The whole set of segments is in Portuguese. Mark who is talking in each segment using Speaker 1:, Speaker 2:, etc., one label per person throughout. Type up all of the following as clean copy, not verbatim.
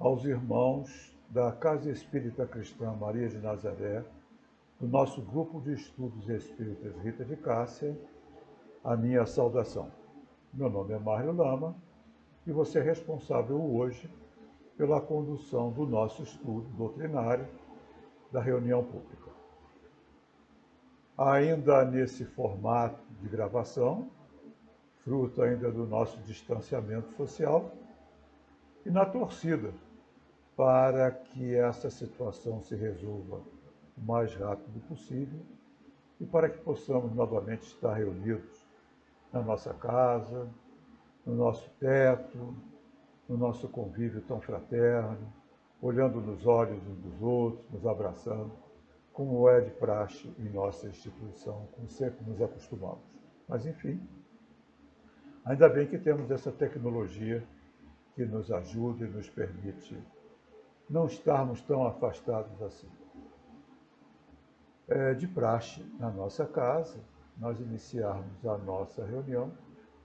Speaker 1: aos irmãos da Casa Espírita Cristã Maria de Nazaré, do nosso grupo de estudos espíritas Rita de Cássia, a minha saudação. Meu nome é Mário Lama e você é responsável hoje pela condução do nosso estudo doutrinário da reunião pública. Ainda nesse formato de gravação, fruto ainda do nosso distanciamento social, e na torcida para que essa situação se resolva o mais rápido possível e para que possamos novamente estar reunidos na nossa casa, no nosso teto, no nosso convívio tão fraterno, olhando nos olhos uns dos outros, nos abraçando, como é de praxe em nossa instituição, como sempre nos acostumamos. Mas, enfim, ainda bem que temos essa tecnologia que nos ajuda e nos permite não estarmos tão afastados assim. É de praxe, na nossa casa, nós iniciarmos a nossa reunião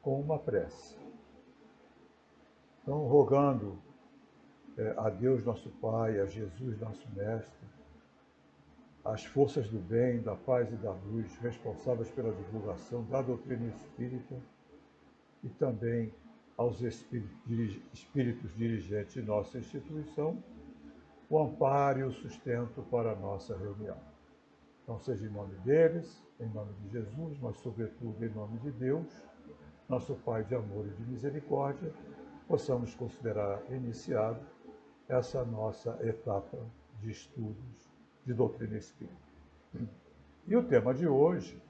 Speaker 1: com uma prece. Então, rogando a Deus nosso Pai, a Jesus nosso Mestre, as forças do bem, da paz e da luz, responsáveis pela divulgação da doutrina espírita, e também aos espíritos dirigentes de nossa instituição, o amparo e o sustento para a nossa reunião. Então, seja em nome deles, em nome de Jesus, mas sobretudo em nome de Deus, nosso Pai de amor e de misericórdia, possamos considerar iniciado essa nossa etapa de estudos de doutrina espírita. E o tema de hoje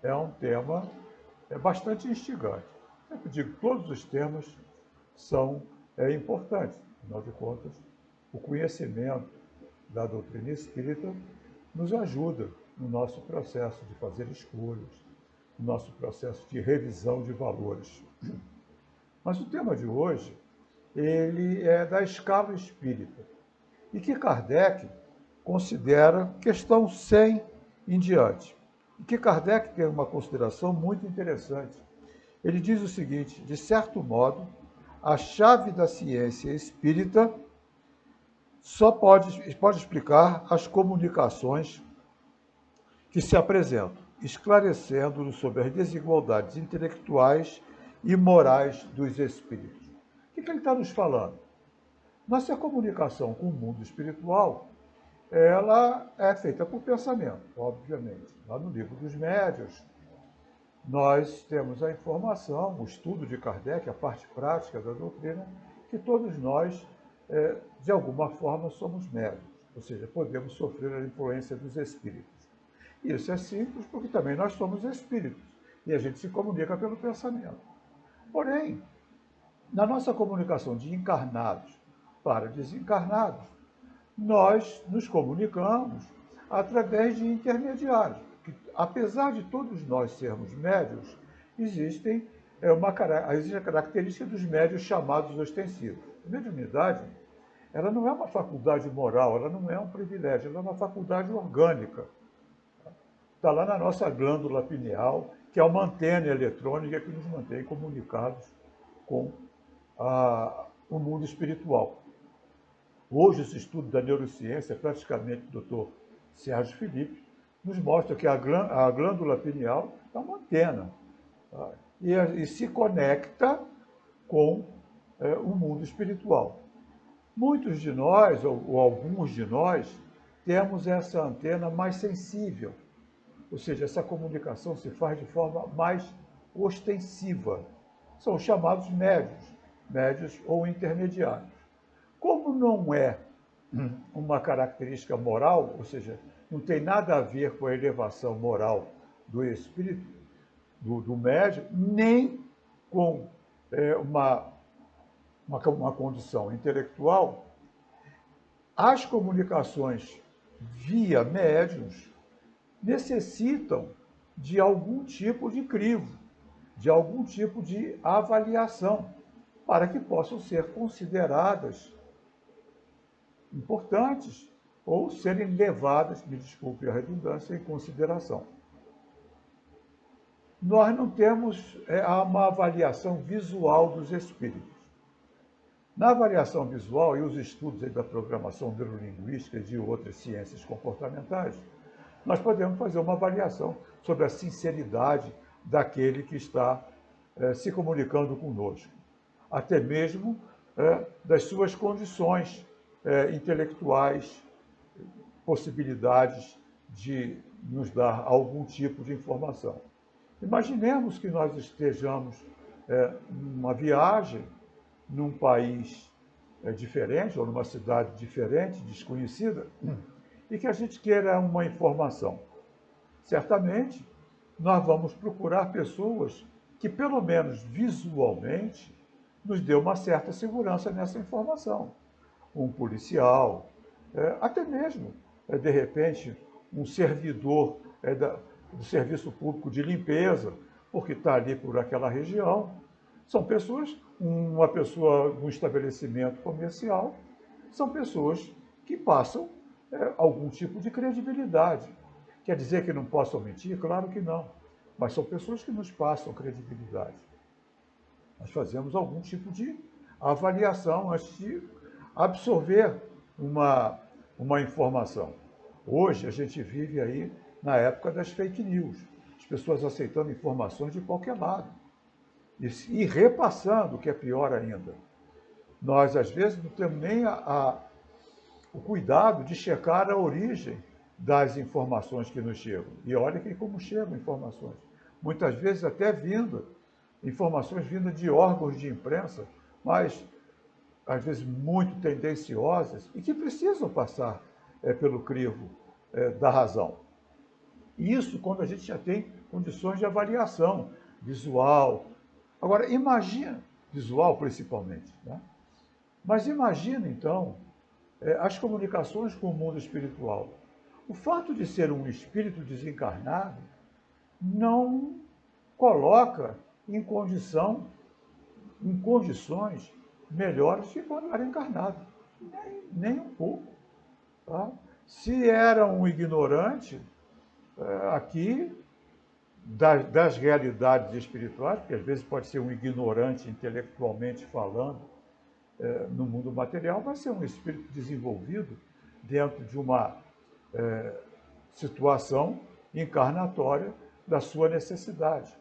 Speaker 1: é um tema bastante instigante. Eu digo que todos os temas são importantes, afinal de contas, o conhecimento da doutrina espírita nos ajuda no nosso processo de fazer escolhas, no nosso processo de revisão de valores. Mas o tema de hoje, ele é da escala espírita, e que Kardec considera questão 100 em diante. E que Kardec tem uma consideração muito interessante. Ele diz o seguinte: de certo modo, a chave da ciência espírita só pode explicar as comunicações que se apresentam, esclarecendo-nos sobre as desigualdades intelectuais e morais dos espíritos. O que ele está nos falando? Nossa comunicação com o mundo espiritual, ela é feita por pensamento, obviamente. Lá no Livro dos Médiuns, nós temos a informação, o estudo de Kardec, a parte prática da doutrina, que todos nós, de alguma forma, somos médiuns, ou seja, podemos sofrer a influência dos espíritos. Isso é simples porque também nós somos espíritos e a gente se comunica pelo pensamento. Porém, na nossa comunicação de encarnados para desencarnados, nós nos comunicamos através de intermediários. Apesar de todos nós sermos médiuns, existe a característica dos médiuns chamados ostensivos. A mediunidade, ela não é uma faculdade moral, ela não é um privilégio, ela é uma faculdade orgânica. Está lá na nossa glândula pineal, que é uma antena eletrônica que nos mantém comunicados com o mundo espiritual. Hoje, esse estudo da neurociência, praticamente do Dr. Sérgio Felipe, nos mostra que a glândula pineal é uma antena, tá? e se conecta com o mundo espiritual. Muitos de nós, ou alguns de nós, temos essa antena mais sensível, ou seja, essa comunicação se faz de forma mais ostensiva. São chamados médios ou intermediários. Como não é uma característica moral, ou seja, não tem nada a ver com a elevação moral do espírito, do médium, nem com uma condição intelectual, as comunicações via médiuns necessitam de algum tipo de crivo, de algum tipo de avaliação, para que possam ser consideradas importantes ou serem levadas, me desculpe a redundância, em consideração. Nós não temos uma avaliação visual dos espíritos. Na avaliação visual e os estudos aí da programação neurolinguística e de outras ciências comportamentais, nós podemos fazer uma avaliação sobre a sinceridade daquele que está se comunicando conosco, até mesmo das suas condições intelectuais, possibilidades de nos dar algum tipo de informação. Imaginemos que nós estejamos numa viagem num país diferente ou numa cidade diferente, desconhecida, e que a gente queira uma informação. Certamente, nós vamos procurar pessoas que, pelo menos visualmente, nos dê uma certa segurança nessa informação. Um policial, até mesmo, de repente, um servidor do serviço público de limpeza, porque está ali por aquela região. São pessoas, uma pessoa num estabelecimento comercial, são pessoas que passam algum tipo de credibilidade. Quer dizer que não possam mentir? Claro que não. Mas são pessoas que nos passam credibilidade. Nós fazemos algum tipo de avaliação antes de absorver uma informação. Hoje a gente vive aí na época das fake news. As pessoas aceitando informações de qualquer lado. E repassando, o que é pior ainda. Nós, às vezes, não temos nem o cuidado de checar a origem das informações que nos chegam. E olha que como chegam informações. Muitas vezes até informações vindas de órgãos de imprensa, mas às vezes muito tendenciosas e que precisam passar pelo crivo da razão. Isso quando a gente já tem condições de avaliação visual. Agora, imagina, visual principalmente, né? Mas imagina, então, as comunicações com o mundo espiritual. O fato de ser um espírito desencarnado não coloca em condições melhores que quando era encarnado. Nem um pouco. Tá? Se era um ignorante, aqui, das realidades espirituais, porque às vezes pode ser um ignorante intelectualmente falando, no mundo material, vai ser um espírito desenvolvido dentro de uma situação encarnatória da sua necessidade.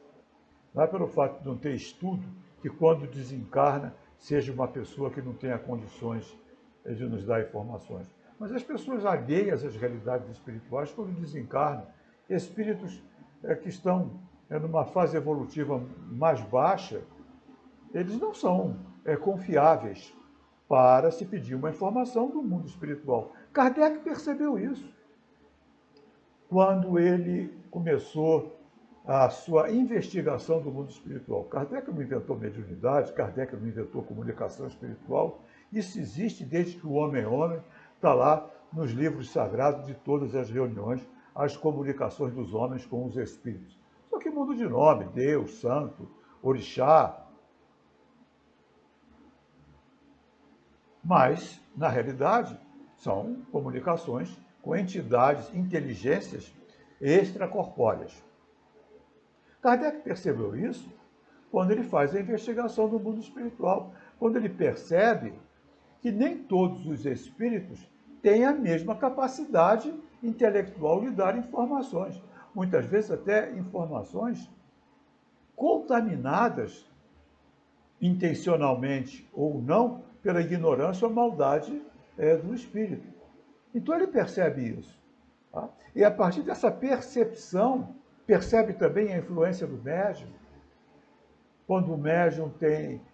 Speaker 1: Não é pelo fato de não ter estudo que quando desencarna seja uma pessoa que não tenha condições de nos dar informações. Mas as pessoas alheias às realidades espirituais, quando desencarnam, espíritos que estão numa fase evolutiva mais baixa, eles não são confiáveis para se pedir uma informação do mundo espiritual. Kardec percebeu isso quando ele começou a sua investigação do mundo espiritual. Kardec não inventou mediunidade, Kardec não inventou comunicação espiritual. Isso existe desde que o homem é homem, está lá nos livros sagrados de todas as reuniões, as comunicações dos homens com os espíritos. Só que muda de nome, Deus, Santo, Orixá. Mas, na realidade, são comunicações com entidades, inteligências extracorpóreas. Kardec percebeu isso quando ele faz a investigação do mundo espiritual, quando ele percebe que nem todos os espíritos têm a mesma capacidade intelectual de dar informações. Muitas vezes até informações contaminadas, intencionalmente ou não, pela ignorância ou maldade do espírito. Então ele percebe isso. Tá? E a partir dessa percepção, percebe também a influência do médium. Quando o médium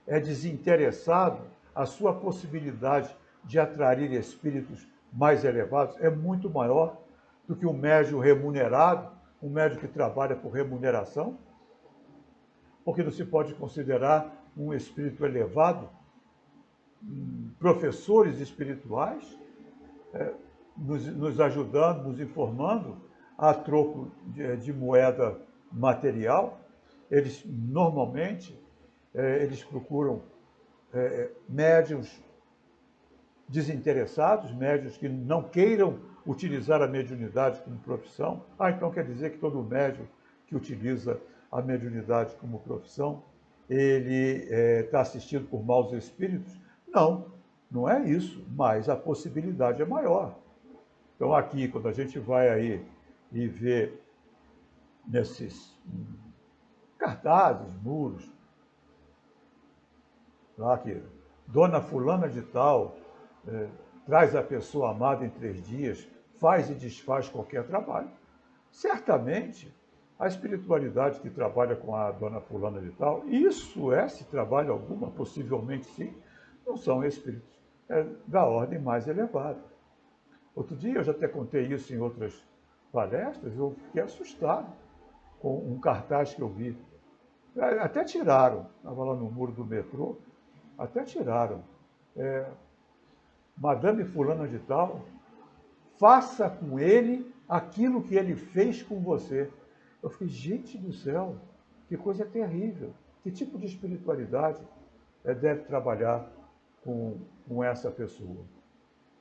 Speaker 1: é desinteressado, a sua possibilidade de atrair espíritos mais elevados é muito maior do que um médium remunerado, um médium que trabalha por remuneração, porque não se pode considerar um espírito elevado, professores espirituais, nos ajudando, nos informando a troco de moeda material. Eles normalmente eles procuram médiuns desinteressados, médiuns que não queiram utilizar a mediunidade como profissão. Então quer dizer que todo médium que utiliza a mediunidade como profissão, ele está assistido por maus espíritos? Não, não é isso, mas a possibilidade é maior. Então aqui, quando a gente vai aí e vê nesses cartazes, muros, lá que Dona Fulana de Tal traz a pessoa amada em 3 dias, faz e desfaz qualquer trabalho. Certamente, a espiritualidade que trabalha com a Dona Fulana de Tal, isso é, se trabalha alguma, possivelmente sim, não são espíritos da ordem mais elevada. Outro dia, eu já até contei isso em outras palestras, eu fiquei assustado com um cartaz que eu vi. Até tiraram, estava lá no muro do metrô, até tiraram. Madame Fulana de Tal, faça com ele aquilo que ele fez com você. Eu fiquei, gente do céu, que coisa terrível. Que tipo de espiritualidade deve trabalhar com essa pessoa?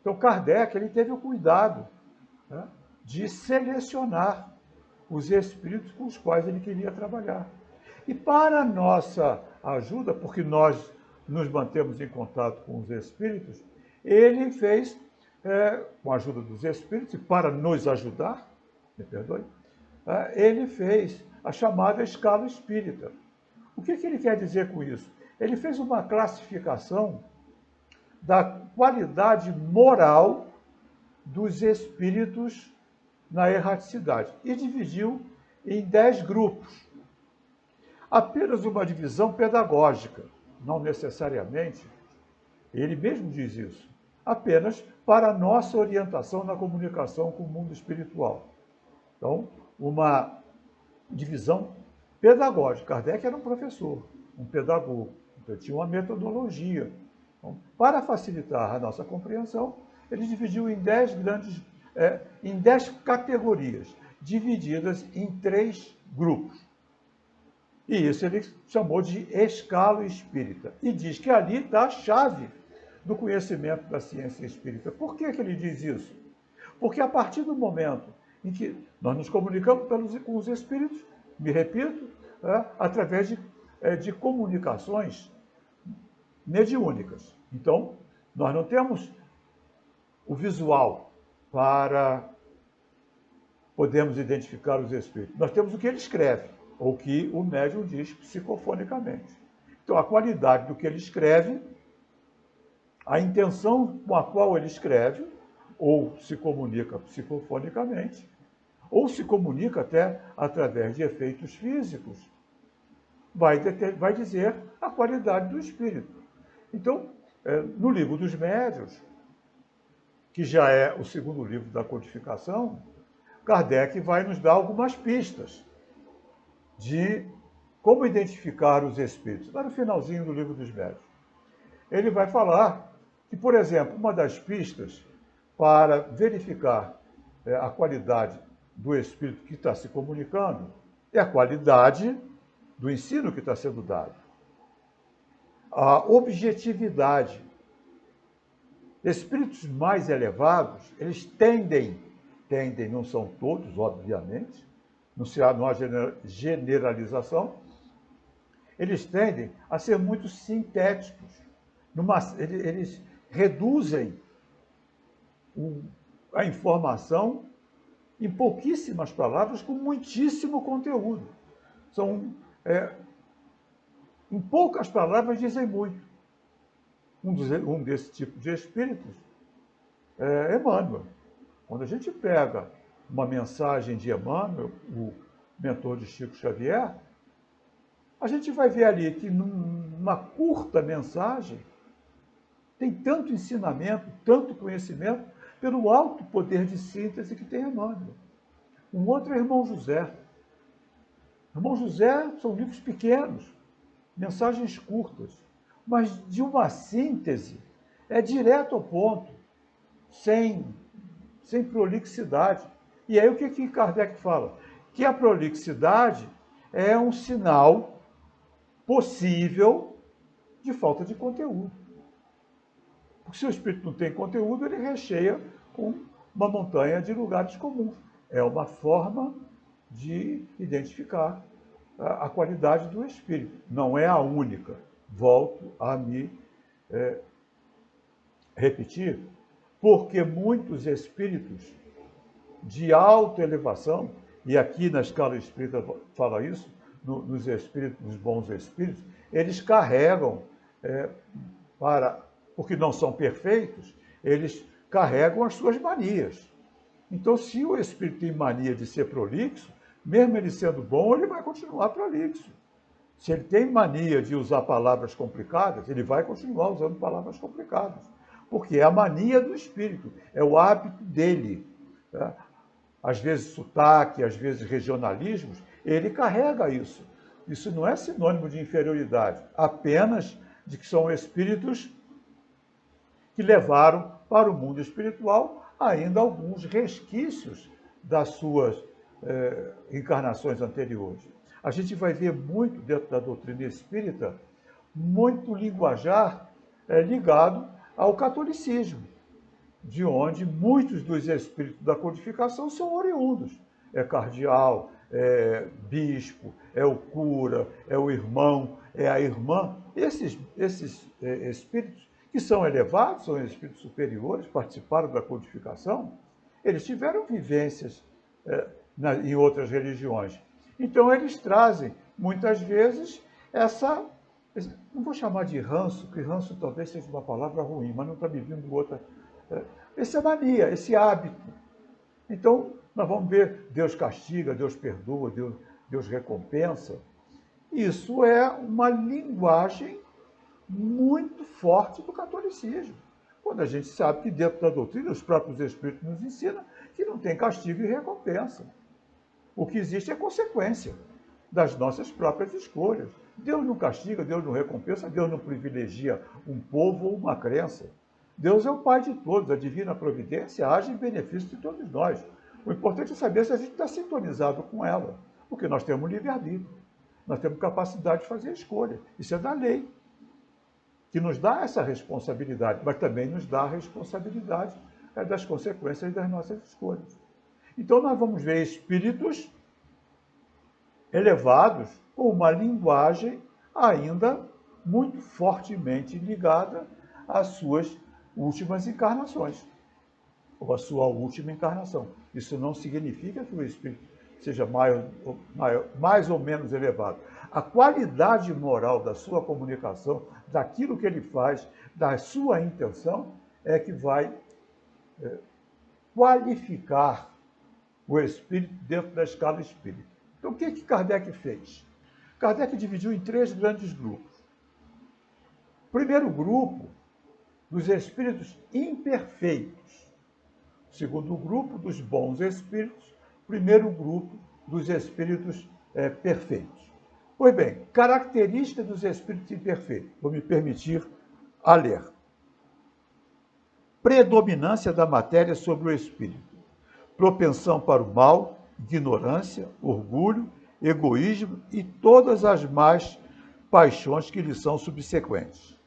Speaker 1: Então, Kardec ele teve o cuidado, né, de selecionar os espíritos com os quais ele queria trabalhar. E para nossa ajuda, porque nós nos mantemos em contato com os espíritos, ele fez, com a ajuda dos espíritos, e para nos ajudar, me perdoe, ele fez a chamada escala espírita. O que ele quer dizer com isso? Ele fez uma classificação da qualidade moral dos espíritos na erraticidade e dividiu em 10 grupos. Apenas uma divisão pedagógica, não necessariamente, ele mesmo diz isso, apenas para a nossa orientação na comunicação com o mundo espiritual. Então, uma divisão pedagógica. Kardec era um professor, um pedagogo, então tinha uma metodologia. Então, para facilitar a nossa compreensão, ele dividiu em 10 categorias, divididas em 3 grupos. E isso ele chamou de escala espírita. E diz que ali está a chave do conhecimento da ciência espírita. Por que ele diz isso? Porque a partir do momento em que nós nos comunicamos com os espíritos, me repito, através de comunicações mediúnicas. Então, nós não temos o visual para podermos identificar os espíritos. Nós temos o que ele escreve, ou o que o médium diz psicofonicamente. Então, a qualidade do que ele escreve, a intenção com a qual ele escreve, ou se comunica psicofonicamente, ou se comunica até através de efeitos físicos, vai dizer a qualidade do espírito. Então, no livro dos médiuns, que já é o segundo livro da codificação, Kardec vai nos dar algumas pistas de como identificar os espíritos. Lá no finalzinho do livro dos médiuns. Ele vai falar que, por exemplo, uma das pistas para verificar a qualidade do espírito que está se comunicando é a qualidade do ensino que está sendo dado. A objetividade. Espíritos mais elevados, eles tendem, não são todos, obviamente, não há generalização, eles tendem a ser muito sintéticos. Eles reduzem a informação em pouquíssimas palavras, com muitíssimo conteúdo. Em poucas palavras, dizem muito. Um desse tipo de espíritos é Emmanuel. Quando a gente pega uma mensagem de Emmanuel, o mentor de Chico Xavier, a gente vai ver ali que numa curta mensagem tem tanto ensinamento, tanto conhecimento, pelo alto poder de síntese que tem Emmanuel. Um outro é Irmão José. Irmão José são livros pequenos, mensagens curtas, mas de uma síntese, direto ao ponto, sem prolixidade. E aí o que Kardec fala? Que a prolixidade é um sinal possível de falta de conteúdo. Porque se o espírito não tem conteúdo, ele recheia com uma montanha de lugares comuns. É uma forma de identificar a qualidade do espírito. Não é a única. Volto a me repetir, porque muitos espíritos de alta elevação, e aqui na escala espírita fala isso, nos espíritos, nos bons espíritos, eles carregam, porque não são perfeitos, eles carregam as suas manias. Então, se o espírito tem mania de ser prolixo, mesmo ele sendo bom, ele vai continuar prolixo. Se ele tem mania de usar palavras complicadas, ele vai continuar usando palavras complicadas. Porque é a mania do espírito, é o hábito dele. Tá? Às vezes sotaque, às vezes regionalismos, ele carrega isso. Isso não é sinônimo de inferioridade, apenas de que são espíritos que levaram para o mundo espiritual ainda alguns resquícios das suas encarnações anteriores. A gente vai ver muito dentro da doutrina espírita, muito linguajar ligado ao catolicismo, de onde muitos dos espíritos da codificação são oriundos. É cardeal, é bispo, é o cura, é o irmão, é a irmã. Esses espíritos que são elevados, são espíritos superiores, participaram da codificação, eles tiveram vivências em outras religiões. Então, eles trazem, muitas vezes, não vou chamar de ranço, porque ranço talvez seja uma palavra ruim, mas não está me vindo outra. Essa mania, esse hábito. Então, nós vamos ver, Deus castiga, Deus perdoa, Deus recompensa. Isso é uma linguagem muito forte do catolicismo. Quando a gente sabe que dentro da doutrina, os próprios Espíritos nos ensinam que não tem castigo e recompensa. O que existe é consequência das nossas próprias escolhas. Deus não castiga, Deus não recompensa, Deus não privilegia um povo ou uma crença. Deus é o Pai de todos, a divina providência age em benefício de todos nós. O importante é saber se a gente está sintonizado com ela, porque nós temos livre-arbítrio, nós temos capacidade de fazer escolha. Isso é da lei, que nos dá essa responsabilidade, mas também nos dá a responsabilidade das consequências das nossas escolhas. Então, nós vamos ver espíritos elevados com uma linguagem ainda muito fortemente ligada às suas últimas encarnações, ou à sua última encarnação. Isso não significa que o espírito seja mais ou menos elevado. A qualidade moral da sua comunicação, daquilo que ele faz, da sua intenção, é que vai qualificar o espírito dentro da escala espírita. Então, o que Kardec fez? Kardec dividiu em 3 grandes grupos. O primeiro grupo, dos espíritos imperfeitos. O segundo grupo, dos bons espíritos. O primeiro grupo, dos espíritos perfeitos. Pois bem, característica dos espíritos imperfeitos. Vou me permitir a ler. Predominância da matéria sobre o espírito. Propensão para o mal, ignorância, orgulho, egoísmo e todas as más paixões que lhe são subsequentes.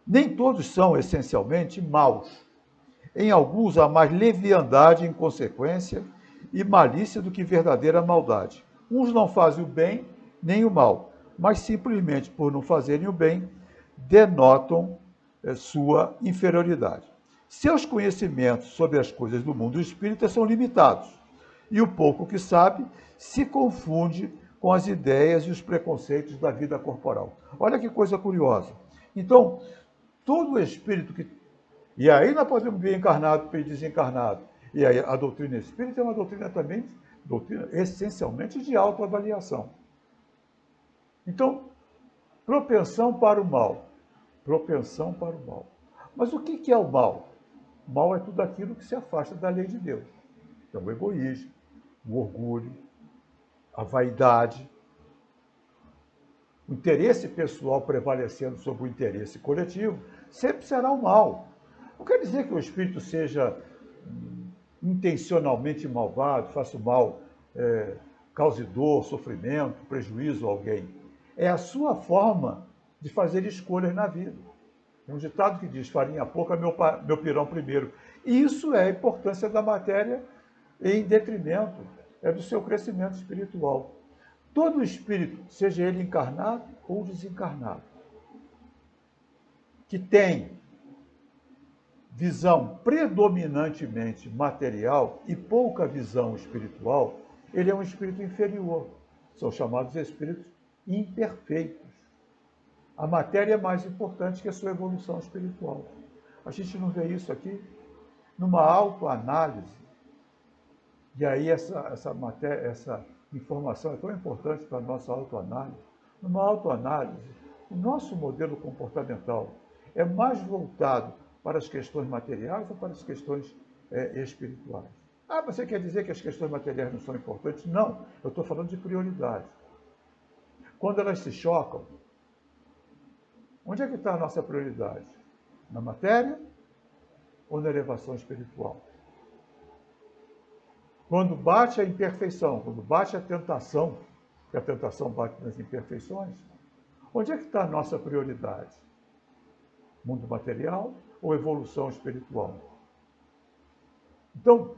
Speaker 1: Nem todos são essencialmente maus. Em alguns há mais leviandade, inconsequência e malícia do que verdadeira maldade. Uns não fazem o bem nem o mal, mas simplesmente por não fazerem o bem, denotam sua inferioridade. Seus conhecimentos sobre as coisas do mundo espírita são limitados, e o pouco que sabe se confunde com as ideias e os preconceitos da vida corporal. Olha que coisa curiosa. Então, todo espírito que... E aí nós podemos ver encarnado e desencarnado. E aí a doutrina espírita é uma doutrina também, essencialmente de autoavaliação. Então, propensão para o mal. Propensão para o mal. Mas o que é o mal? O mal é tudo aquilo que se afasta da lei de Deus. Então, o egoísmo, o orgulho, a vaidade, o interesse pessoal prevalecendo sobre o interesse coletivo, sempre será o mal. Não quer dizer que o espírito seja intencionalmente malvado, faça o mal, cause dor, sofrimento, prejuízo a alguém. É a sua forma de fazer escolhas na vida. Tem um ditado que diz, farinha pouca, meu pirão primeiro. E isso é a importância da matéria em detrimento do seu crescimento espiritual. Todo espírito, seja ele encarnado ou desencarnado, que tem visão predominantemente material e pouca visão espiritual, ele é um espírito inferior. São chamados espíritos imperfeitos. A matéria é mais importante que a sua evolução espiritual. A gente não vê isso aqui numa autoanálise. E aí essa informação é tão importante para a nossa autoanálise. Numa autoanálise, o nosso modelo comportamental é mais voltado para as questões materiais ou para as questões espirituais? Ah, você quer dizer que as questões materiais não são importantes? Não, eu estou falando de prioridade. Quando elas se chocam, onde é que está a nossa prioridade? Na matéria ou na elevação espiritual? Quando bate a imperfeição, quando bate a tentação, que a tentação bate nas imperfeições, onde é que está a nossa prioridade? Mundo material ou evolução espiritual? Então,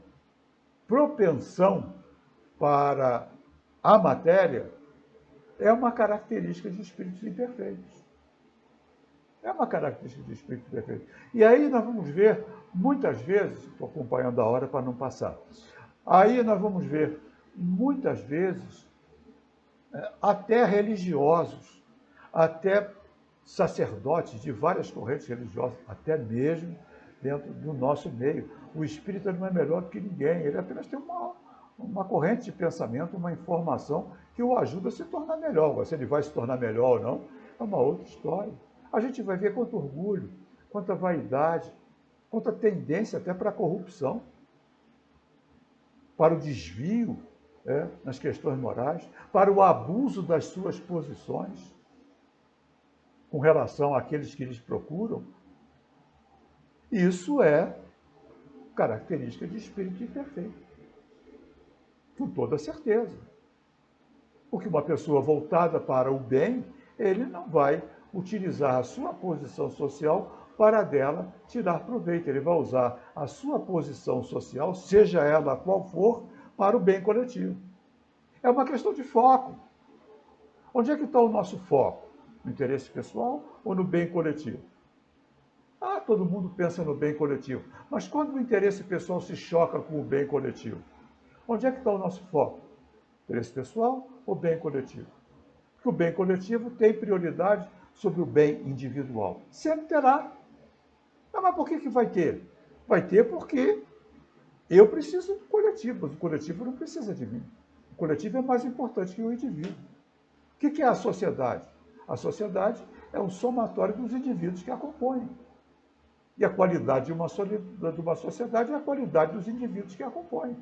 Speaker 1: propensão para a matéria é uma característica de espíritos imperfeitos. É uma característica de espíritos imperfeitos. E aí nós vamos ver, muitas vezes, estou acompanhando a hora para não passar, aí nós vamos ver, muitas vezes, até religiosos, até sacerdotes de várias correntes religiosas, até mesmo dentro do nosso meio. O espírita não é melhor do que ninguém, ele apenas tem uma corrente de pensamento, uma informação que o ajuda a se tornar melhor. Agora, se ele vai se tornar melhor ou não, é uma outra história. A gente vai ver quanto orgulho, quanta vaidade, quanta tendência até para a corrupção, para o desvio nas questões morais, para o abuso das suas posições com relação àqueles que lhes procuram. Isso é característica de espírito imperfeito, com toda certeza. Porque uma pessoa voltada para o bem, ele não vai utilizar a sua posição social para dela tirar proveito. Ele vai usar a sua posição social, seja ela qual for, para o bem coletivo. É uma questão de foco. Onde é que está o nosso foco? No interesse pessoal ou no bem coletivo? Ah, todo mundo pensa no bem coletivo. Mas quando o interesse pessoal se choca com o bem coletivo? Onde é que está o nosso foco? Interesse pessoal ou bem coletivo? Porque o bem coletivo tem prioridade sobre o bem individual. Sempre terá. Ah, mas por que vai ter? Vai ter porque eu preciso do coletivo, mas o coletivo não precisa de mim. O coletivo é mais importante que o indivíduo. O que é a sociedade? A sociedade é um somatório dos indivíduos que a compõem. E a qualidade de uma sociedade é a qualidade dos indivíduos que a compõem.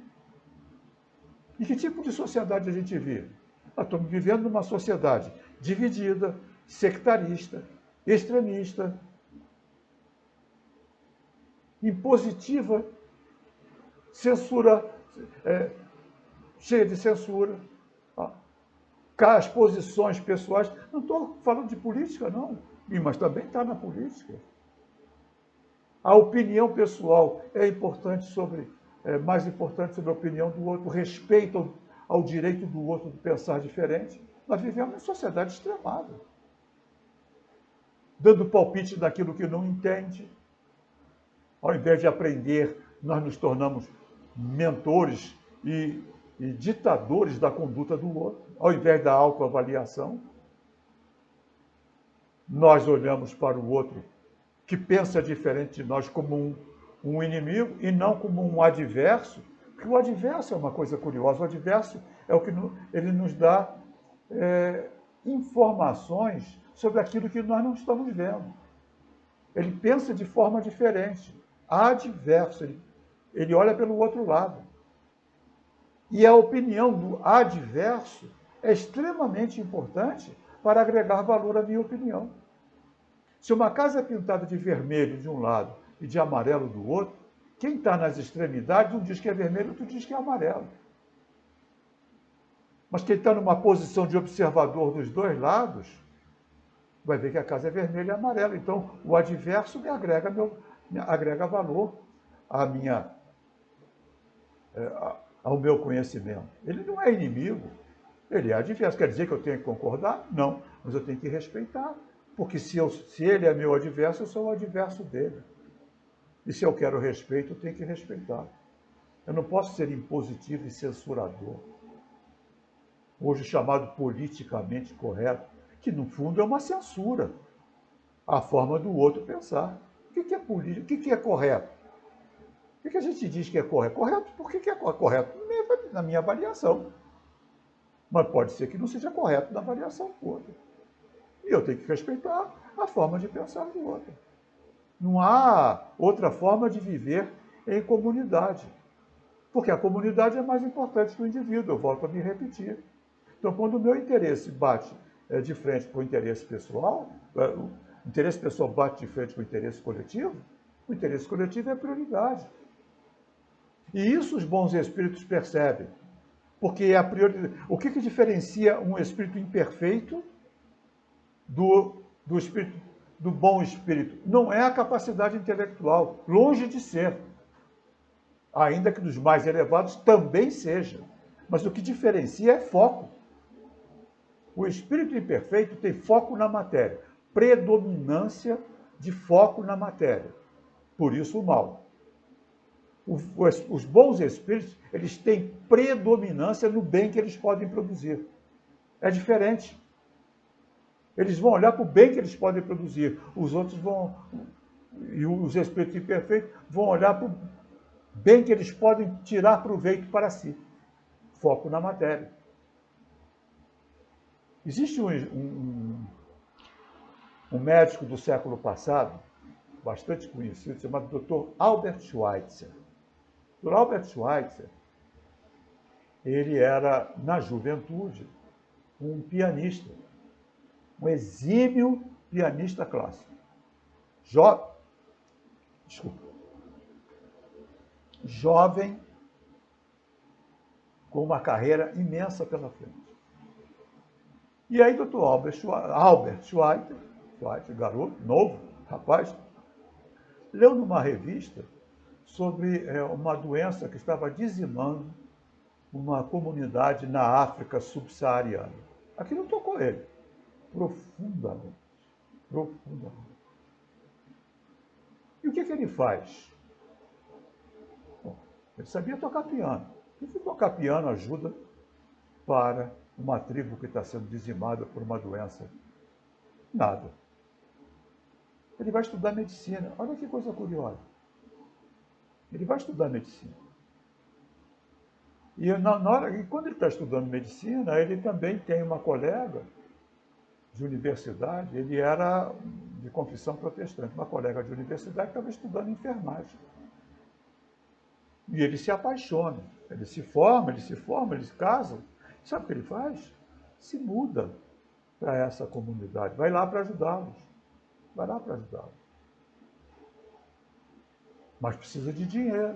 Speaker 1: E que tipo de sociedade a gente vive? Nós estamos vivendo numa sociedade dividida, sectarista, extremista, impositiva, censura, cheia de censura, as posições pessoais. Não estou falando de política, não, mas também está na política. A opinião pessoal é importante mais importante sobre a opinião do outro, respeito ao direito do outro de pensar diferente. Nós vivemos em sociedade extremada, dando palpite daquilo que não entende. Ao invés de aprender, nós nos tornamos mentores e ditadores da conduta do outro, ao invés da autoavaliação. Nós olhamos para o outro que pensa diferente de nós como um inimigo e não como um adverso, porque o adverso é uma coisa curiosa. O adverso é o que ele nos dá informações sobre aquilo que nós não estamos vendo. Ele pensa de forma diferente. Adverso, ele olha pelo outro lado. E a opinião do adverso é extremamente importante para agregar valor à minha opinião. Se uma casa é pintada de vermelho de um lado e de amarelo do outro, quem está nas extremidades, um diz que é vermelho, outro diz que é amarelo. Mas quem está numa posição de observador dos dois lados, vai ver que a casa é vermelha e amarela. Então, o adverso me agrega valor ao meu conhecimento. Ele não é inimigo, ele é adverso. Quer dizer que eu tenho que concordar? Não, mas eu tenho que respeitar. Porque se ele é meu adverso, eu sou o adverso dele. E se eu quero respeito, eu tenho que respeitar. Eu não posso ser impositivo e censurador. Hoje chamado politicamente correto, que no fundo é uma censura. A forma do outro pensar. O que é político? O que é correto? O que a gente diz que é correto? Correto, por que é correto? Na minha avaliação. Mas pode ser que não seja correto na avaliação do outro. E eu tenho que respeitar a forma de pensar do outro. Não há outra forma de viver em comunidade. Porque a comunidade é mais importante que o indivíduo, eu volto a me repetir. Então, quando o meu interesse bate de frente com o interesse pessoal, o interesse pessoal bate de frente com o interesse coletivo é a prioridade. E isso os bons espíritos percebem. Porque é a prioridade. O que diferencia um espírito imperfeito do espírito, do bom espírito? Não é a capacidade intelectual, longe de ser. Ainda que dos mais elevados também seja. Mas o que diferencia é foco. O espírito imperfeito tem foco na matéria, predominância de foco na matéria. Por isso o mal. Os bons espíritos, eles têm predominância no bem que eles podem produzir. É diferente. Eles vão olhar para o bem que eles podem produzir. Os outros vão, e os espíritos imperfeitos, vão olhar para o bem que eles podem tirar proveito para si. Foco na matéria. Existe um médico do século passado, bastante conhecido, chamado Dr. Albert Schweitzer. O Dr. Albert Schweitzer, ele era, na juventude, um pianista, um exímio pianista clássico. Jovem, com uma carreira imensa pela frente. E aí, Dr. Albert Schweitzer, garoto, novo, rapaz, leu numa revista sobre uma doença que estava dizimando uma comunidade na África subsaariana. Aquilo tocou ele profundamente, profundamente. E o que ele faz? Bom, ele sabia tocar piano. E se tocar piano ajuda para uma tribo que está sendo dizimada por uma doença? Nada. Ele vai estudar medicina. Olha que coisa curiosa. Ele vai estudar medicina. E quando ele está estudando medicina, ele também tem uma colega de universidade, ele era de confissão protestante, uma colega de universidade que estava estudando enfermagem. E ele se apaixona, ele se forma, eles casam. Sabe o que ele faz? Se muda para essa comunidade, vai lá para ajudá-los. Vai lá para ajudá-los. Mas precisa de dinheiro.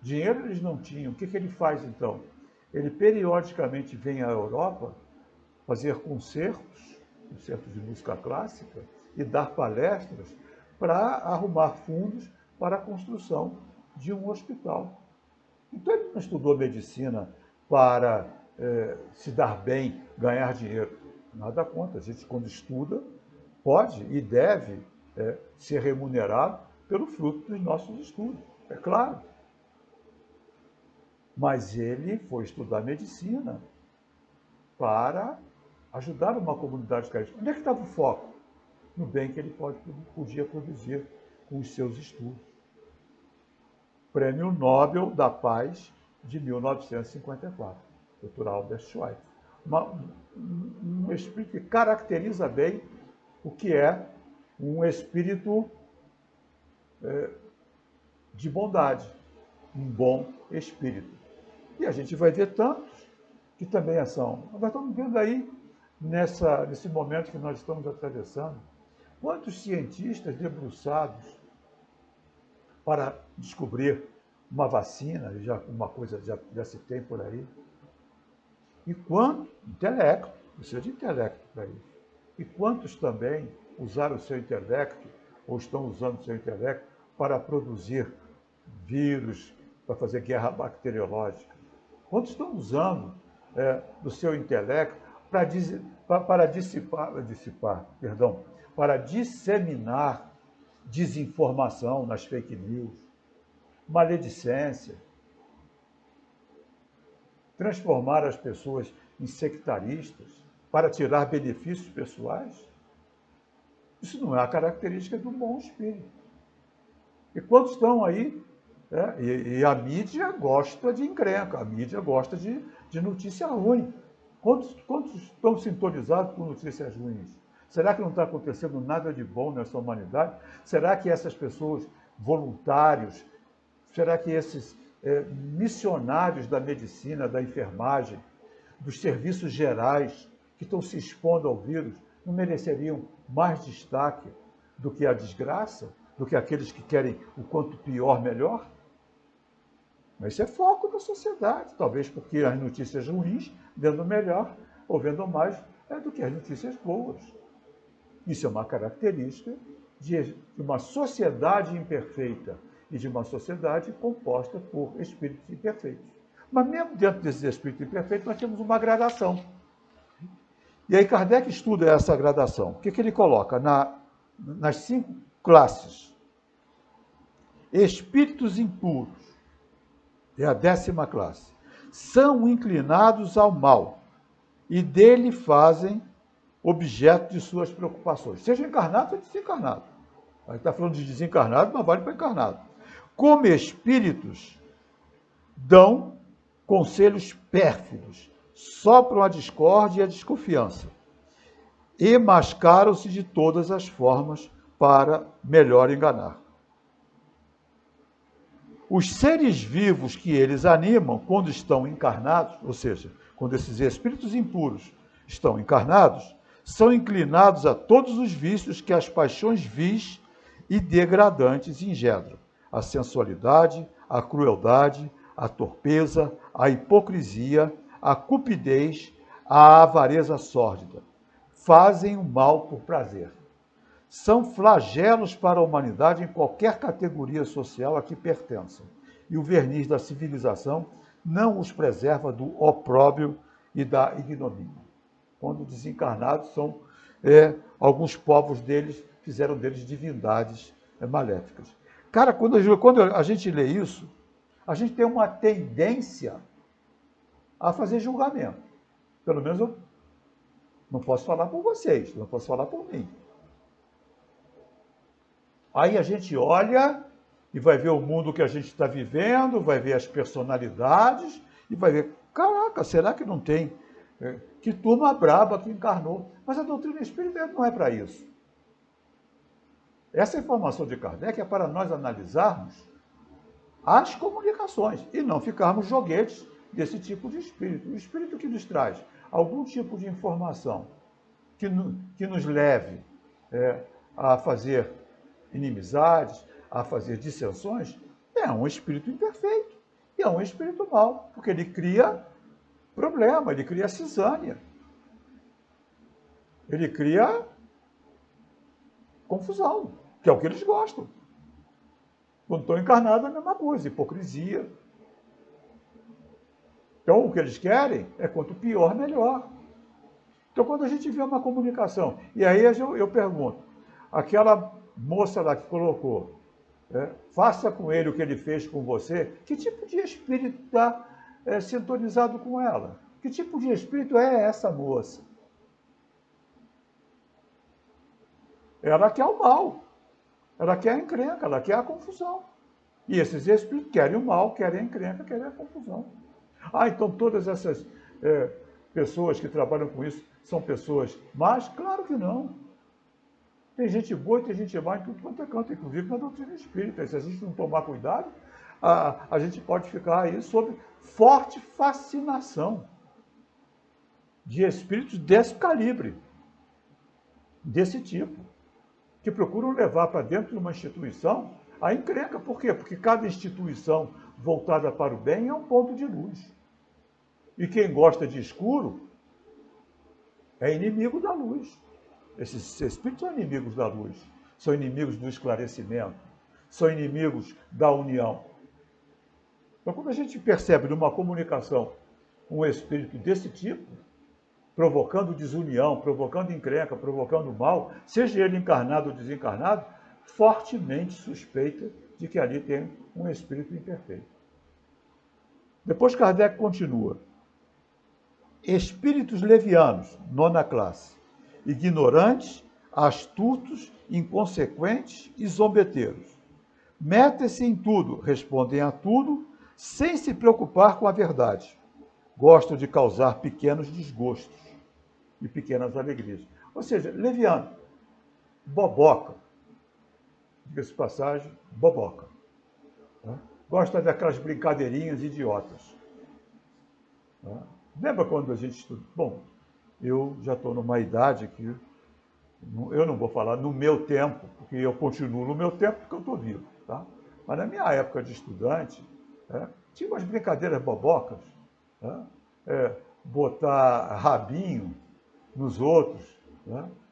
Speaker 1: Dinheiro eles não tinham. O que ele faz então? Ele periodicamente vem à Europa fazer concertos de música clássica, e dar palestras para arrumar fundos para a construção de um hospital. Então ele não estudou medicina para se dar bem, ganhar dinheiro. Nada contra. A gente, quando estuda, pode e deve ser remunerado pelo fruto dos nossos estudos, é claro. Mas ele foi estudar medicina para ajudar uma comunidade carente. Onde é que estava o foco? No bem que ele podia produzir com os seus estudos. Prêmio Nobel da Paz de 1954, Dr. Albert Schweitzer. Um espírito que caracteriza bem o que é um espírito de bondade, um bom espírito. E a gente vai ver tantos que também são. Nós estamos vendo aí, nesse momento que nós estamos atravessando, quantos cientistas debruçados para descobrir uma vacina, uma coisa já se tem por aí, e quanto intelecto, precisa de intelecto para isso, e quantos também usaram o seu intelecto, ou estão usando o seu intelecto, para produzir vírus, para fazer guerra bacteriológica. Quantos estão usando do seu intelecto para disseminar desinformação, nas fake news, maledicência, transformar as pessoas em sectaristas para tirar benefícios pessoais. Isso não é a característica do bom espírito. E quantos estão aí? E a mídia gosta de encrenca, a mídia gosta de notícia ruim. Quantos estão sintonizados com notícias ruins? Será que não está acontecendo nada de bom nessa humanidade? Será que essas pessoas, voluntários, será que esses missionários da medicina, da enfermagem, dos serviços gerais, que estão se expondo ao vírus, não mereceriam mais destaque do que a desgraça, do que aqueles que querem o quanto pior, melhor? Mas isso é foco da sociedade, talvez porque as notícias ruins vendo melhor ou vendo mais do que as notícias boas. Isso é uma característica de uma sociedade imperfeita e de uma sociedade composta por espíritos imperfeitos. Mas mesmo dentro desses espíritos imperfeitos, nós temos uma gradação. E aí Kardec estuda essa gradação. O que ele coloca? Nas 5 classes. Espíritos impuros, é a 10ª classe, são inclinados ao mal e dele fazem objeto de suas preocupações. Seja encarnado ou desencarnado. Aí está falando de desencarnado, mas vale para encarnado. Como espíritos, dão conselhos pérfidos, sopram a discórdia e a desconfiança e mascaram-se de todas as formas para melhor enganar. Os seres vivos que eles animam quando estão encarnados, ou seja, quando esses espíritos impuros estão encarnados, são inclinados a todos os vícios que as paixões vis e degradantes engendram: a sensualidade, a crueldade, a torpeza, a hipocrisia, a cupidez, a avareza sórdida. Fazem o mal por prazer. São flagelos para a humanidade em qualquer categoria social a que pertençam. E o verniz da civilização não os preserva do opróbrio e da ignomínia. Quando desencarnados, alguns povos deles fizeram deles divindades maléficas. Cara, quando a gente lê isso, a gente tem uma tendência a fazer julgamento. Pelo menos eu não posso falar por vocês, não posso falar por mim. Aí a gente olha e vai ver o mundo que a gente está vivendo, vai ver as personalidades e vai ver, caraca, será que não tem? Que turma braba que encarnou. Mas a doutrina espírita não é para isso. Essa informação de Kardec é para nós analisarmos as comunicações e não ficarmos joguetes desse tipo de espírito. O espírito que nos traz algum tipo de informação que nos leve a fazer inimizades, a fazer dissensões, é um espírito imperfeito e é um espírito mau, porque ele cria problema, ele cria cisânia, ele cria confusão, que é o que eles gostam. Quando estão encarnados é a mesma coisa, hipocrisia. Então, o que eles querem é quanto pior, melhor. Então, quando a gente vê uma comunicação, e aí eu pergunto, aquela moça lá que colocou, faça com ele o que ele fez com você, que tipo de espírito está sintonizado com ela? Que tipo de espírito é essa moça? Ela quer o mal, ela quer a encrenca, ela quer a confusão. E esses espíritos querem o mal, querem a encrenca, querem a confusão. Então todas essas pessoas que trabalham com isso são pessoas más? Claro que não. Tem gente boa e tem gente má em tudo quanto é canto, inclusive na doutrina espírita. E se a gente não tomar cuidado, a gente pode ficar aí sob forte fascinação de espíritos desse calibre, desse tipo, que procuram levar para dentro de uma instituição a encrenca. Por quê? Porque cada instituição voltada para o bem é um ponto de luz. E quem gosta de escuro é inimigo da luz. Esses espíritos são inimigos da luz, são inimigos do esclarecimento, são inimigos da união. Então, quando a gente percebe numa comunicação um espírito desse tipo, provocando desunião, provocando encrenca, provocando mal, seja ele encarnado ou desencarnado, fortemente suspeita de que ali tem um espírito imperfeito. Depois Kardec continua. Espíritos levianos, nona classe, ignorantes, astutos, inconsequentes e zombeteiros. Metem-se em tudo, respondem a tudo, sem se preocupar com a verdade. Gostam de causar pequenos desgostos e pequenas alegrias. Ou seja, leviano, boboca. Diga-se de passagem, boboca. Gosta daquelas brincadeirinhas idiotas. Lembra quando a gente estuda? Bom, eu já estou numa idade que eu não vou falar no meu tempo, porque eu continuo no meu tempo porque eu estou vivo, tá? Mas na minha época de estudante, tinha umas brincadeiras bobocas, botar rabinho nos outros.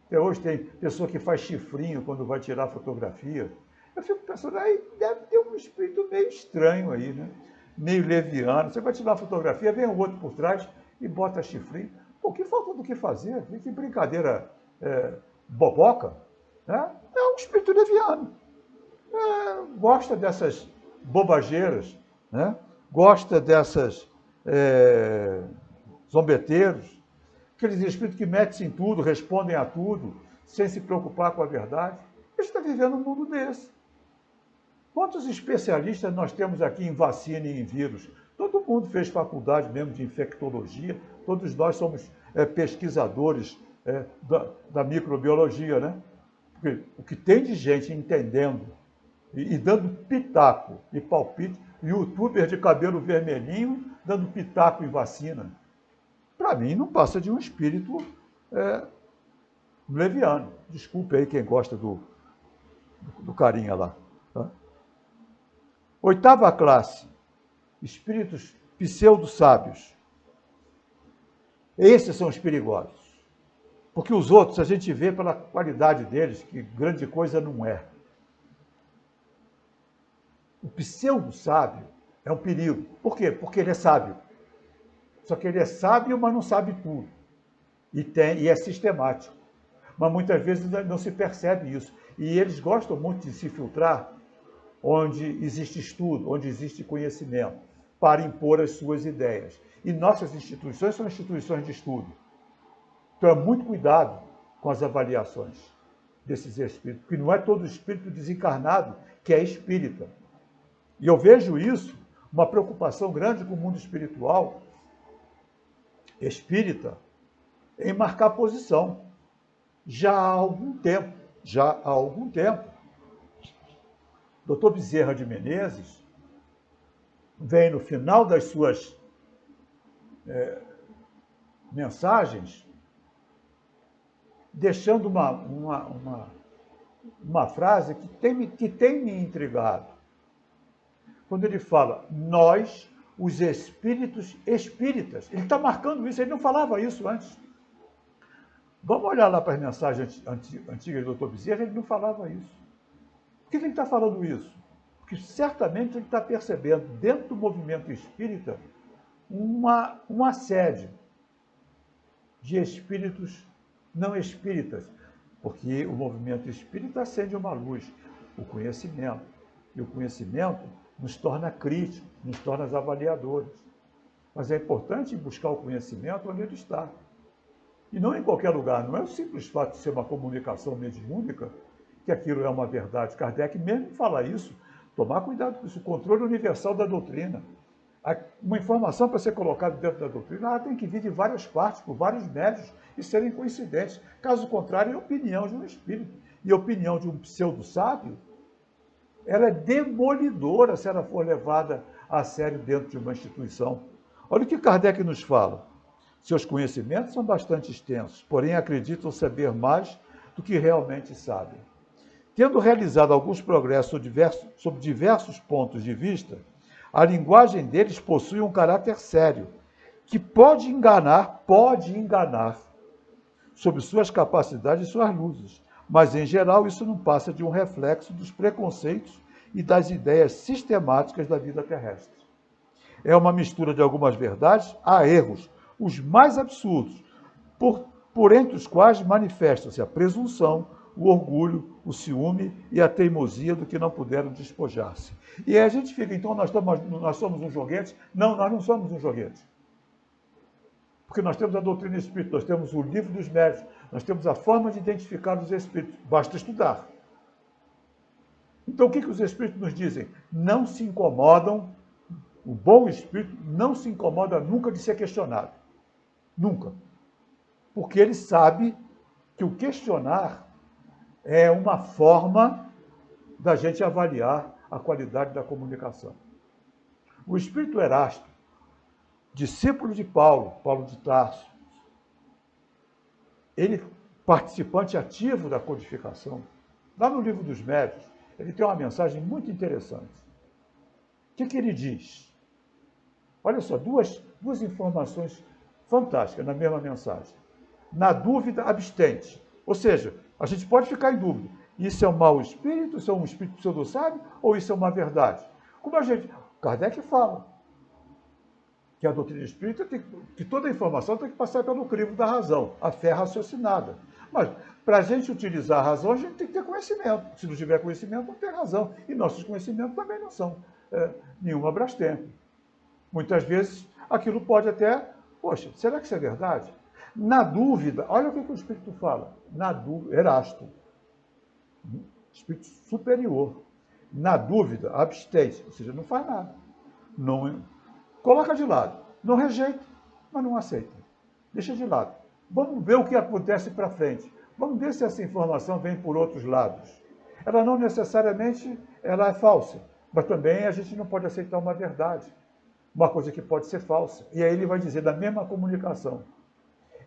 Speaker 1: Até hoje tem pessoa que faz chifrinho quando vai tirar fotografia. Eu fico pensando, aí deve ter um espírito meio estranho aí, né? Meio leviano. Você vai tirar uma fotografia, vem o outro por trás e bota chifrinho. Pô, que falta do que fazer? Que brincadeira boboca. Né? É um espírito leviano. Gosta dessas bobageiras, né? Gosta dessas zombeteiros, aqueles espíritos que metem-se em tudo, respondem a tudo, sem se preocupar com a verdade. A gente está vivendo um mundo desse. Quantos especialistas nós temos aqui em vacina e em vírus? Todo mundo fez faculdade mesmo de infectologia, todos nós somos pesquisadores da microbiologia, né? Porque o que tem de gente entendendo e dando pitaco e palpite, youtuber de cabelo vermelhinho dando pitaco em vacina. Para mim, não passa de um espírito leviano. Desculpe aí quem gosta do carinha lá. Tá? Oitava classe, espíritos pseudo-sábios. Esses são os perigosos. Porque os outros a gente vê pela qualidade deles, que grande coisa não é. O pseudo-sábio é um perigo. Por quê? Porque ele é sábio. Só que ele é sábio, mas não sabe tudo. E é sistemático. Mas muitas vezes não se percebe isso. E eles gostam muito de se filtrar onde existe estudo, onde existe conhecimento, para impor as suas ideias. E nossas instituições são instituições de estudo. Então é muito cuidado com as avaliações desses espíritos, porque não é todo espírito desencarnado que é espírita. E eu vejo isso, uma preocupação grande com o mundo espiritual, espírita, em marcar posição. Já há algum tempo. Dr. Bezerra de Menezes vem no final das suas mensagens deixando uma frase que tem me intrigado. Quando ele fala, nós, os espíritos espíritas, ele está marcando isso, ele não falava isso antes. Vamos olhar lá para as mensagens antigas do Dr. Bezerra, ele não falava isso. Por que ele está falando isso? Porque certamente ele está percebendo, dentro do movimento espírita, um assédio de espíritos não espíritas, porque o movimento espírita acende uma luz, o conhecimento. E o conhecimento nos torna críticos, nos torna avaliadores. Mas é importante buscar o conhecimento onde ele está. E não em qualquer lugar. Não é o simples fato de ser uma comunicação mediúnica que aquilo é uma verdade. Kardec mesmo fala isso. Tomar cuidado com isso. O controle universal da doutrina. Uma informação para ser colocada dentro da doutrina, ela tem que vir de várias partes, por vários médios, e serem coincidentes. Caso contrário, é a opinião de um espírito. E a opinião de um pseudo-sábio, ela é demolidora se ela for levada a sério dentro de uma instituição. Olha o que Kardec nos fala. Seus conhecimentos são bastante extensos, porém acreditam saber mais do que realmente sabem. Tendo realizado alguns progressos sob diversos pontos de vista, a linguagem deles possui um caráter sério, que pode enganar sobre suas capacidades e suas luzes. Mas, em geral, isso não passa de um reflexo dos preconceitos e das ideias sistemáticas da vida terrestre. É uma mistura de algumas verdades a erros, os mais absurdos, por entre os quais manifestam-se a presunção, o orgulho, o ciúme e a teimosia do que não puderam despojar-se. E aí a gente fica, então nós somos um joguete? Não, nós não somos um joguete. Porque nós temos a doutrina espírita, nós temos o livro dos médiuns, nós temos a forma de identificar os espíritos, basta estudar. Então o que os espíritos nos dizem? Não se incomodam, o bom espírito não se incomoda nunca de ser questionado. Nunca. Porque ele sabe que o questionar é uma forma da gente avaliar a qualidade da comunicação. O espírito Erasto, discípulo de Paulo, Paulo de Tarso, ele, participante ativo da codificação, lá no livro dos médiuns, ele tem uma mensagem muito interessante. O que ele diz? Olha só, duas informações fantásticas na mesma mensagem. Na dúvida, abstente. Ou seja, a gente pode ficar em dúvida. Isso é um mau espírito? Isso é um espírito pseudo-sábio? Ou isso é uma verdade? Como a gente... Kardec fala que a doutrina espírita que toda a informação tem que passar pelo crivo da razão, a fé raciocinada. Mas, para a gente utilizar a razão, a gente tem que ter conhecimento. Se não tiver conhecimento, não tem razão. E nossos conhecimentos também não são nenhuma Brastemp. Muitas vezes, aquilo pode até... Poxa, será que isso é verdade? Na dúvida, olha o que o Espírito fala. Na dúvida, Erasto, Espírito superior. Na dúvida, abstém-se, ou seja, não faz nada. Não, coloca de lado. Não rejeita, mas não aceita. Deixa de lado. Vamos ver o que acontece para frente. Vamos ver se essa informação vem por outros lados. Ela não necessariamente ela é falsa, mas também a gente não pode aceitar uma verdade. Uma coisa que pode ser falsa. E aí ele vai dizer, da mesma comunicação,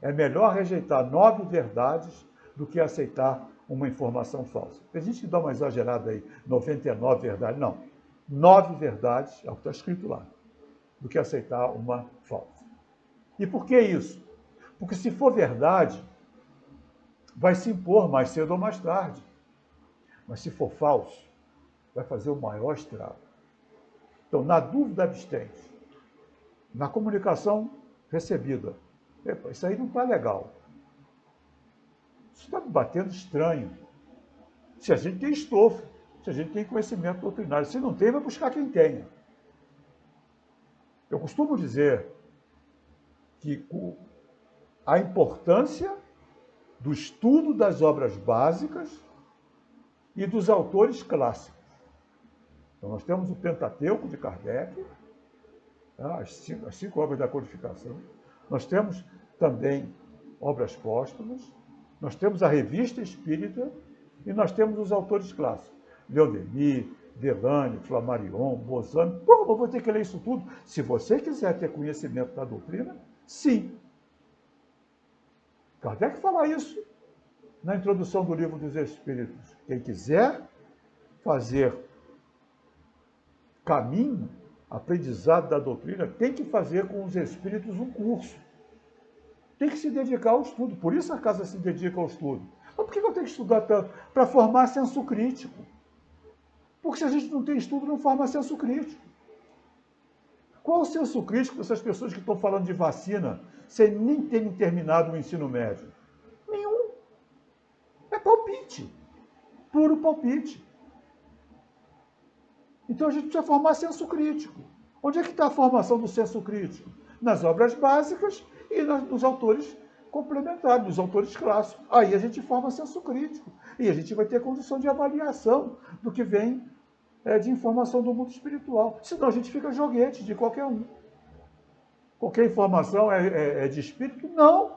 Speaker 1: é melhor rejeitar 9 verdades do que aceitar uma informação falsa. Tem gente que dá uma exagerada aí, 99 verdades. Não, 9 verdades, é o que está escrito lá, do que aceitar uma falsa. E por que isso? Porque se for verdade, vai se impor mais cedo ou mais tarde. Mas se for falso, vai fazer o maior estrago. Então, na dúvida, abstente. Na comunicação recebida, epa, isso aí não está legal. Isso está me batendo estranho. Se a gente tem estofo, se a gente tem conhecimento doutrinário. Se não tem, vai buscar quem tenha. Eu costumo dizer que a importância do estudo das obras básicas e dos autores clássicos. Então, nós temos o Pentateuco de Kardec, as 5 obras da codificação. Nós temos também obras póstumas, nós temos a Revista Espírita e nós temos os autores clássicos. Leon Denis, Delane, Flammarion, Bozano. Pô, eu vou ter que ler isso tudo. Se você quiser ter conhecimento da doutrina, sim. Kardec fala isso na introdução do Livro dos Espíritos. Quem quiser fazer caminho, aprendizado da doutrina, tem que fazer com os espíritos um curso. Tem que se dedicar ao estudo. Por isso a casa se dedica ao estudo. Mas por que eu tenho que estudar tanto? Para formar senso crítico. Porque se a gente não tem estudo, não forma senso crítico. Qual o senso crítico dessas pessoas que estão falando de vacina sem nem terem terminado o ensino médio? Nenhum. É palpite. Puro palpite. Então a gente precisa formar senso crítico. Onde é que está a formação do senso crítico? Nas obras básicas e nos autores complementares, nos autores clássicos. Aí a gente forma senso crítico. E a gente vai ter condição de avaliação do que vem de informação do mundo espiritual. Senão a gente fica joguete de qualquer um. Qualquer informação é de espírito? Não.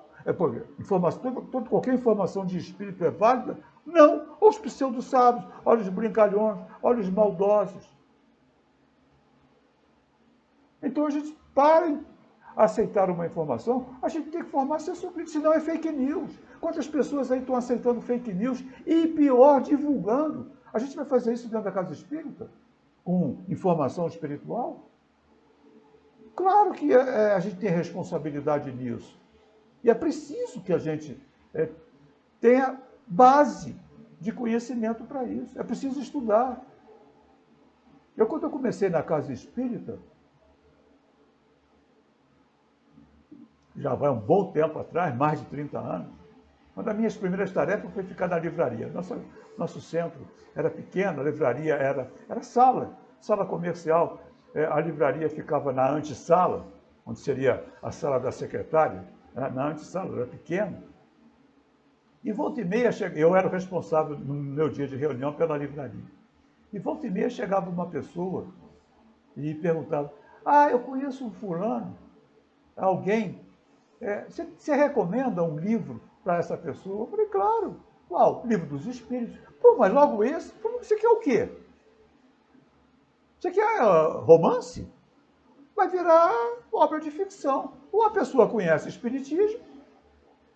Speaker 1: Qualquer informação de espírito é válida? Não. Olha os pseudo-sábios, olha os brincalhões, olha os maldosos. Então a gente, para aceitar uma informação, a gente tem que formar senso crítico, senão é fake news. Quantas pessoas aí estão aceitando fake news e, pior, divulgando? A gente vai fazer isso dentro da casa espírita? Com informação espiritual? Claro que a gente tem responsabilidade nisso. E é preciso que a gente tenha base de conhecimento para isso. É preciso estudar. Quando eu comecei na casa espírita, já vai um bom tempo atrás, mais de 30 anos, Uma das minhas primeiras tarefas foi ficar na livraria. Nosso centro era pequeno, a livraria era sala comercial. A livraria ficava na antessala, onde seria a sala da secretária, na antessala, era pequeno. E volta e meia, eu era o responsável no meu dia de reunião pela livraria. E volta e meia chegava uma pessoa e perguntava, eu conheço um fulano, alguém, você recomenda um livro para essa pessoa? Eu falei, claro. Qual? Livro dos Espíritos. Pô, mas logo esse? Você quer o quê? Você quer romance? Vai virar obra de ficção. Ou a pessoa conhece Espiritismo,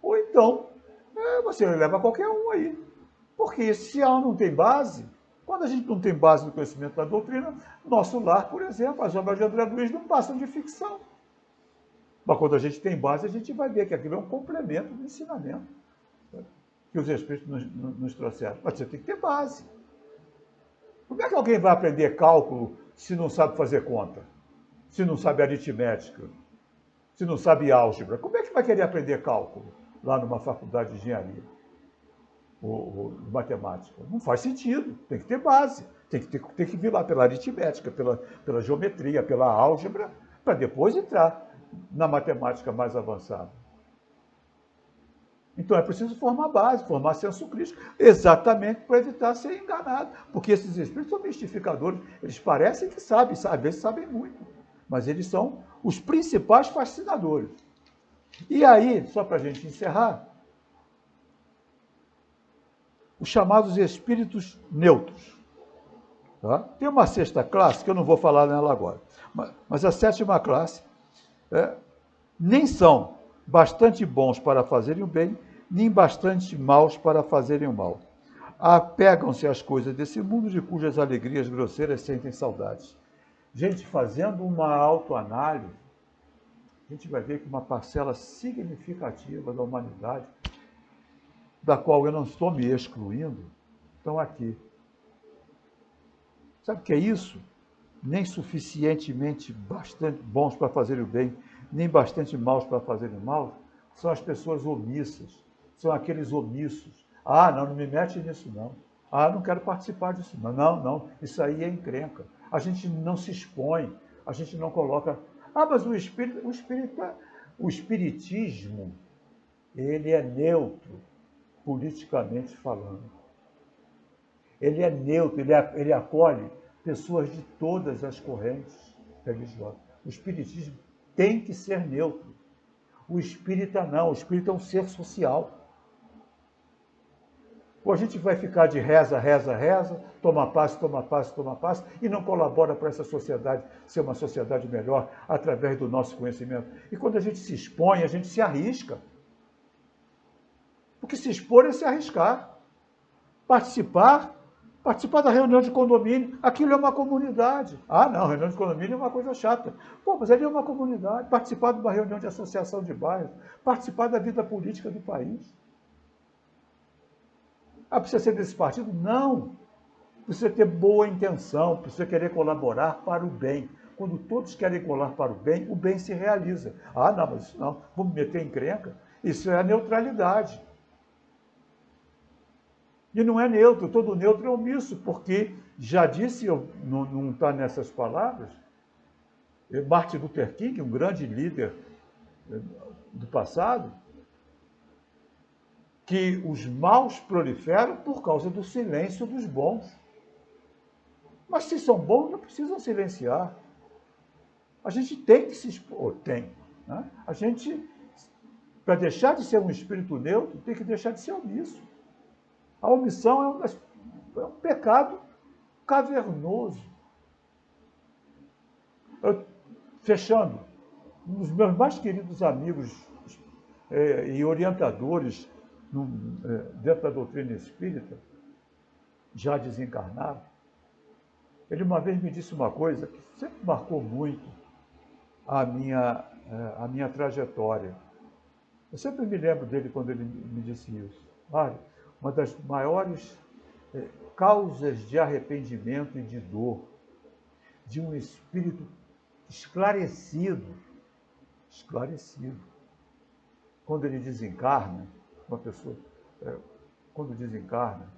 Speaker 1: ou então você leva qualquer um aí. Porque se ela não tem base, quando a gente não tem base no conhecimento da doutrina, nosso lar, por exemplo, as obras de André Luiz não passam de ficção. Mas quando a gente tem base, a gente vai ver que aquilo é um complemento do ensinamento que os Espíritos nos trouxeram. Mas você tem que ter base. Como é que alguém vai aprender cálculo se não sabe fazer conta? Se não sabe aritmética? Se não sabe álgebra? Como é que vai querer aprender cálculo lá numa faculdade de engenharia ou matemática? Não faz sentido. Tem que ter base. Tem que vir lá pela aritmética, pela geometria, pela álgebra, para depois entrar na matemática mais avançada. Então é preciso formar base, formar senso crítico, exatamente para evitar ser enganado. Porque esses espíritos são mistificadores, eles parecem que sabem, às vezes sabem muito, mas eles são os principais fascinadores. E aí, só para a gente encerrar, os chamados espíritos neutros. Tá? Tem uma sexta classe, que eu não vou falar nela agora, mas a sétima classe nem são bastante bons para fazerem o bem, nem bastante maus para fazerem o mal. Apegam-se às coisas desse mundo de cujas alegrias grosseiras sentem saudades. Gente, fazendo uma autoanálise, a gente vai ver que uma parcela significativa da humanidade, da qual eu não estou me excluindo, estão aqui. Sabe o que é isso? Nem suficientemente bastante bons para fazerem o bem, nem bastante maus para fazerem o mal, são as pessoas omissas, são aqueles omissos. Não me mete nisso não. Não quero participar disso não. Não, isso aí é encrenca. A gente não se expõe, a gente não coloca... mas o espiritismo, ele é neutro, politicamente falando. Ele é neutro, ele acolhe pessoas de todas as correntes religiosas. O espiritismo tem que ser neutro. O espírita não, o espírita é um ser social. Ou a gente vai ficar de reza, toma passe, e não colabora para essa sociedade ser uma sociedade melhor através do nosso conhecimento. E quando a gente se expõe, a gente se arrisca. Porque se expor é se arriscar. Participar da reunião de condomínio, aquilo é uma comunidade. Não, reunião de condomínio é uma coisa chata. Mas ali é uma comunidade. Participar de uma reunião de associação de bairros, participar da vida política do país. Precisa ser desse partido? Não. Precisa ter boa intenção, precisa querer colaborar para o bem. Quando todos querem colaborar para o bem se realiza. Não, mas isso não. Vou me meter em encrenca? Isso é a neutralidade. E não é neutro, todo neutro é omisso, porque, já disse, não está nessas palavras, Martin Luther King, um grande líder do passado, que os maus proliferam por causa do silêncio dos bons. Mas se são bons, não precisam silenciar. A gente tem que se expor, né? A gente, para deixar de ser um espírito neutro, tem que deixar de ser omisso. A omissão é um pecado cavernoso. Fechando, um dos meus mais queridos amigos e orientadores dentro da doutrina espírita, já desencarnado, ele uma vez me disse uma coisa que sempre marcou muito a minha trajetória. Eu sempre me lembro dele quando ele me disse isso. Uma das maiores causas de arrependimento e de dor de um espírito esclarecido, quando ele desencarna, uma pessoa quando desencarna,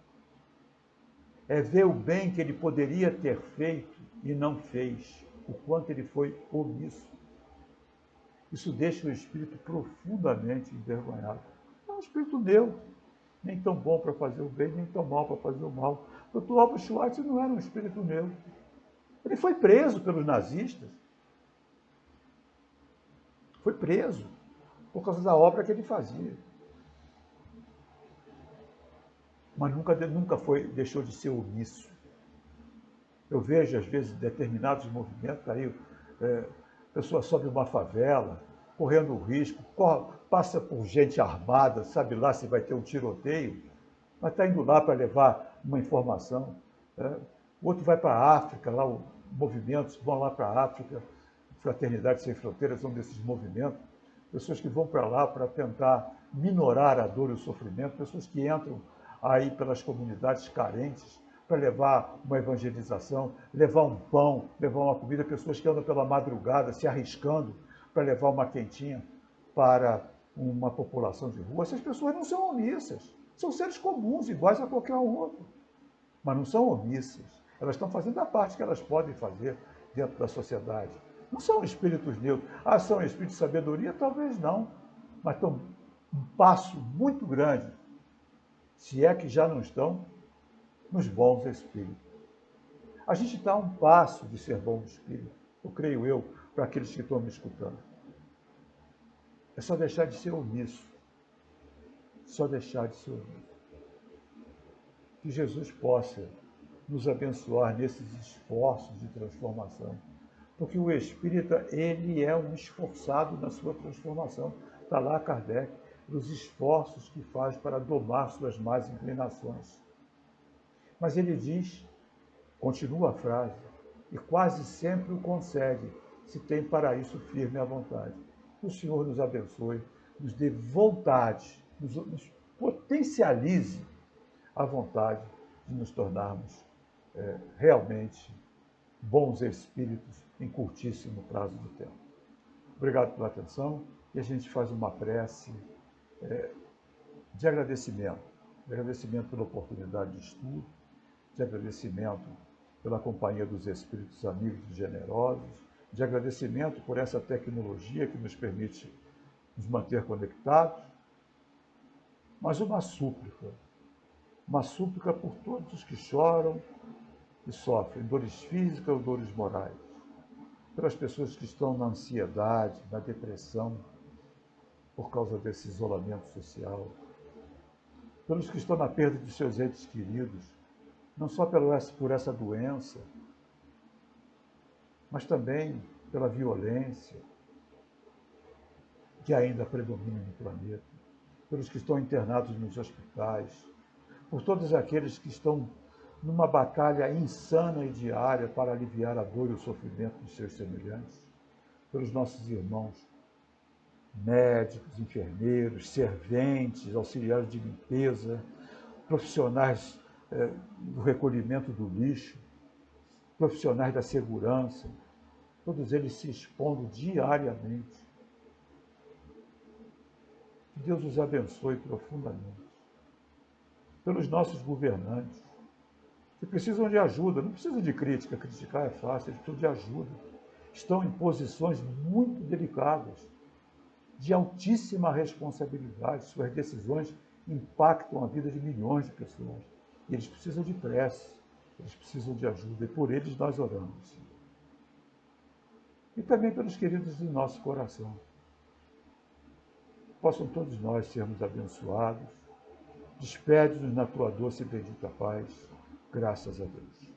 Speaker 1: é ver o bem que ele poderia ter feito e não fez, o quanto ele foi omisso. Isso deixa o espírito profundamente envergonhado. É um espírito neutro, nem tão bom para fazer o bem, nem tão mal para fazer o mal. O Dr. Albert Schweitzer não era um espírito neutro. Ele foi preso pelos nazistas. Foi preso por causa da obra que ele fazia. Mas nunca deixou de ser omisso. Eu vejo, às vezes, determinados movimentos, aí, a pessoa sobe uma favela, correndo o risco, passa por gente armada, sabe lá se vai ter um tiroteio, mas está indo lá para levar uma informação. O outro vai para a África, lá movimentos vão lá para a África, Fraternidade Sem Fronteiras são desses movimentos, pessoas que vão para lá para tentar minorar a dor e o sofrimento, pessoas que entram aí pelas comunidades carentes para levar uma evangelização, levar um pão, levar uma comida, pessoas que andam pela madrugada se arriscando para levar uma quentinha para uma população de rua. Essas pessoas não são omissas, são seres comuns, iguais a qualquer outro, mas não são omissas. Elas estão fazendo a parte que elas podem fazer dentro da sociedade. Não são espíritos neutros. Ah, são espíritos de sabedoria? Talvez não, mas estão um passo muito grande, se é que já não estão, nos bons espíritos. A gente está a um passo de ser bom espírito, eu creio eu, para aqueles que estão me escutando. É só deixar de ser omisso. Só deixar de ser omisso. Que Jesus possa nos abençoar nesses esforços de transformação. Porque o espírita, ele é um esforçado na sua transformação. Está lá Kardec, os esforços que faz para domar suas más inclinações. Mas ele diz, continua a frase, e quase sempre o consegue, se tem para isso firme a vontade. Que o Senhor nos abençoe, nos dê vontade, nos potencialize a vontade de nos tornarmos realmente bons espíritos em curtíssimo prazo de tempo. Obrigado pela atenção e a gente faz uma prece de agradecimento pela oportunidade de estudo, de agradecimento pela companhia dos espíritos amigos e generosos, de agradecimento por essa tecnologia que nos permite nos manter conectados, mas uma súplica por todos os que choram e sofrem dores físicas ou dores morais, pelas pessoas que estão na ansiedade, na depressão, por causa desse isolamento social, pelos que estão na perda de seus entes queridos, não só por essa doença, mas também pela violência que ainda predomina no planeta, pelos que estão internados nos hospitais, por todos aqueles que estão numa batalha insana e diária para aliviar a dor e o sofrimento dos seus semelhantes, pelos nossos irmãos médicos, enfermeiros, serventes, auxiliares de limpeza, profissionais do recolhimento do lixo, profissionais da segurança, todos eles se expondo diariamente. Que Deus os abençoe profundamente. Pelos nossos governantes, que precisam de ajuda, não precisam de crítica, criticar é fácil, eles precisam de ajuda. Estão em posições muito delicadas, de altíssima responsabilidade, suas decisões impactam a vida de milhões de pessoas. E eles precisam de prece, eles precisam de ajuda, e por eles nós oramos. E também pelos queridos do nosso coração. Possam todos nós sermos abençoados. Despede-nos na tua doce e bendita paz. Graças a Deus.